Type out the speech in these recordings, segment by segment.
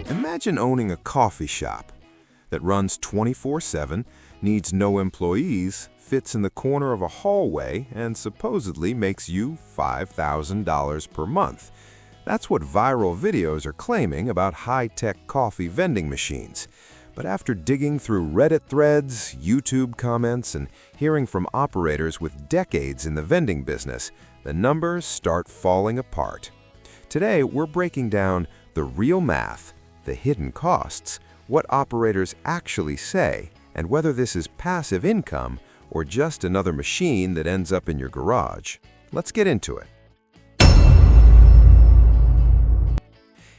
Imagine owning a coffee shop that runs 24/7, needs no employees, fits in the corner of a hallway, and supposedly makes you $5,000 per month. That's what viral videos are claiming about high-tech coffee vending machines. But after digging through Reddit threads, YouTube comments, and hearing from operators with decades in the vending business, the numbers start falling apart. Today, we're breaking down the real math, the hidden costs, what operators actually say, and whether this is passive income or just another machine that ends up in your garage. Let's get into it.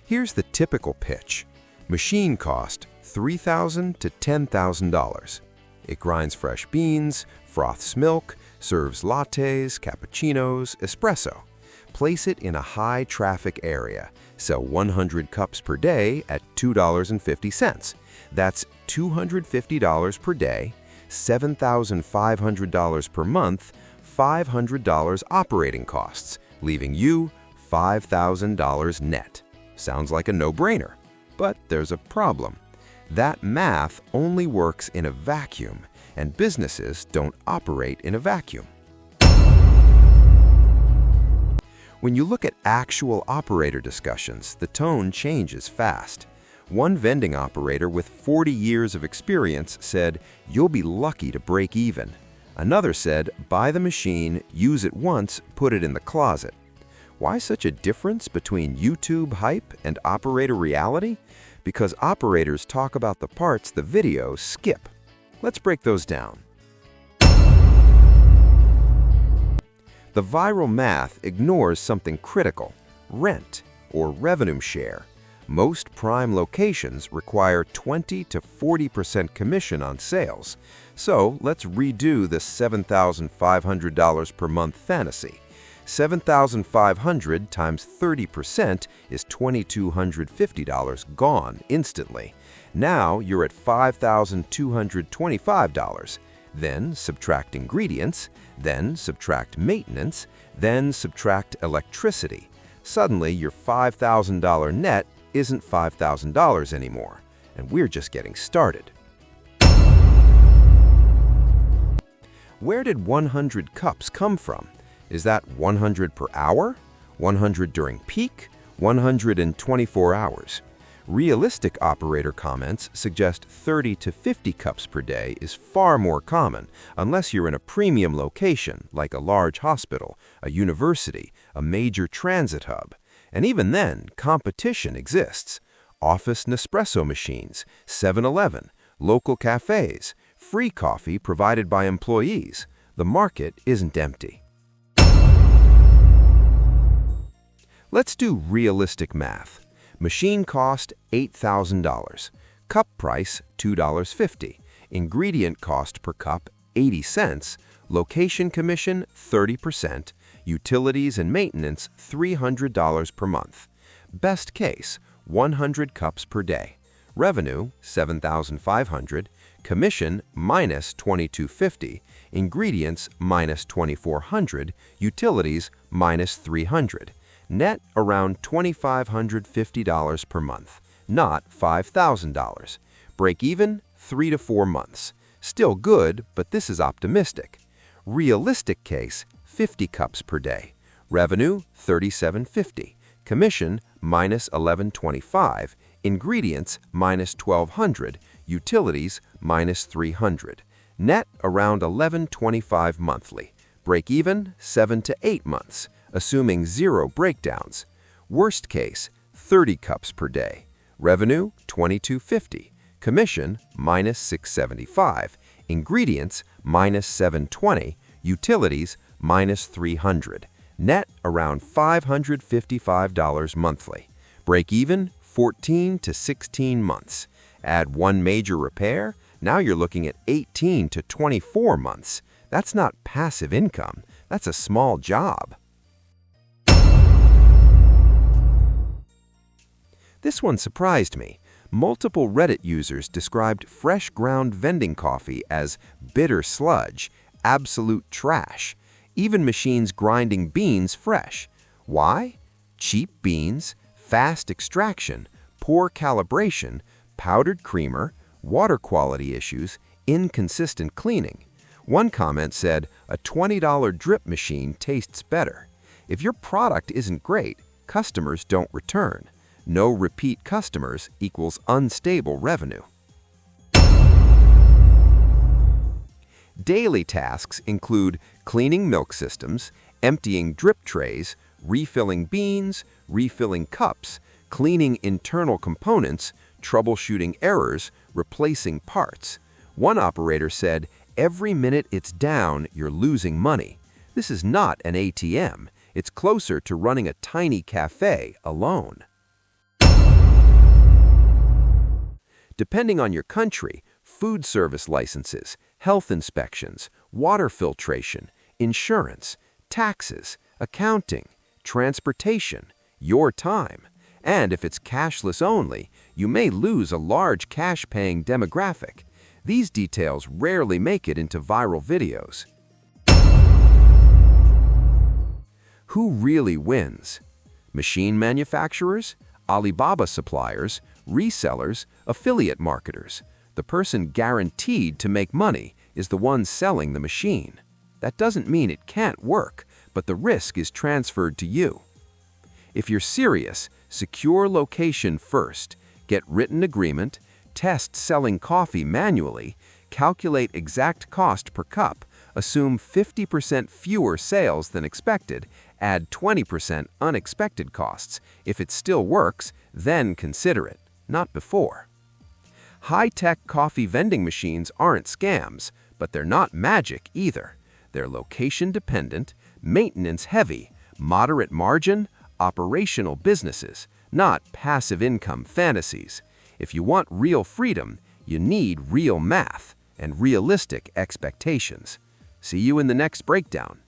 Here's the typical pitch. Machine cost $3,000 to $10,000. It grinds fresh beans, froths milk, serves lattes, cappuccinos, espresso. Place it in a high-traffic area. Sell 100 cups per day at $2.50. That's $250 per day, $7,500 per month, $500 operating costs, leaving you $5,000 net. Sounds like a no-brainer. But there's a problem. That math only works in a vacuum, and businesses don't operate in a vacuum. When you look at actual operator discussions, the tone changes fast. One vending operator with 40 years of experience said, "You'll be lucky to break even." Another said, "Buy the machine, use it once, put it in the closet." Why such a difference between YouTube hype and operator reality? Because operators talk about the parts the videos skip. Let's break those down. The viral math ignores something critical: rent, or revenue share. Most prime locations require 20 to 40% commission on sales. So let's redo the $7,500 per month fantasy. $7,500 times 30% is $2,250 gone instantly. Now you're at $5,225. Then subtract ingredients, then subtract maintenance, then subtract electricity. Suddenly, your $5,000 net isn't $5,000 anymore, and we're just getting started. Where did 100 cups come from? Is that 100 per hour? 100 during peak? 100 in 24 hours? Realistic operator comments suggest 30 to 50 cups per day is far more common, unless you're in a premium location like a large hospital, a university, a major transit hub. And even then, competition exists. Office Nespresso machines, 7-Eleven, local cafes, free coffee provided by employees. The market isn't empty. Let's do realistic math. Machine cost $8,000. Cup price $2.50. Ingredient cost per cup 80 cents. Location commission 30%. Utilities and maintenance $300 per month. Best case 100 cups per day. Revenue $7,500. Commission minus $2,250. Ingredients minus $2,400. Utilities minus $300. Net around $2,550 per month, not $5,000. Break even 3 to 4 months. Still good, but this is optimistic. Realistic case, 50 cups per day. Revenue $3,750. Commission minus $1,125. Ingredients minus $1,200. Utilities minus $300. Net around $1,125 monthly. Break even 7 to 8 months. Assuming 0 breakdowns. Worst case, 30 cups per day. Revenue, $2,250. Commission, minus $675. Ingredients, minus $720. Utilities, minus $300. Net around $555 monthly. Break even, 14 to 16 months. Add one major repair, now you're looking at 18 to 24 months. That's not passive income, that's a small job. This one surprised me. Multiple Reddit users described fresh ground vending coffee as bitter sludge, absolute trash. Even machines grinding beans fresh. Why? Cheap beans, fast extraction, poor calibration, powdered creamer, water quality issues, inconsistent cleaning. One comment said, "A $20 drip machine tastes better." If your product isn't great, customers don't return. No repeat customers equals unstable revenue. Daily tasks include cleaning milk systems, emptying drip trays, refilling beans, refilling cups, cleaning internal components, troubleshooting errors, replacing parts. One operator said, "Every minute it's down, you're losing money." This is not an ATM. It's closer to running a tiny cafe alone. Depending on your country, food service licenses, health inspections, water filtration, insurance, taxes, accounting, transportation, your time. And if it's cashless only, you may lose a large cash-paying demographic. These details rarely make it into viral videos. Who really wins? Machine manufacturers, Alibaba suppliers, resellers, affiliate marketers. The person guaranteed to make money is the one selling the machine. That doesn't mean it can't work, but the risk is transferred to you. If you're serious, secure location first, get written agreement, test selling coffee manually, calculate exact cost per cup, assume 50% fewer sales than expected, add 20% unexpected costs. If it still works, then consider it, not before. High-tech coffee vending machines aren't scams, but they're not magic either. They're location-dependent, maintenance-heavy, moderate margin, operational businesses, not passive income fantasies. If you want real freedom, you need real math and realistic expectations. See you in the next breakdown.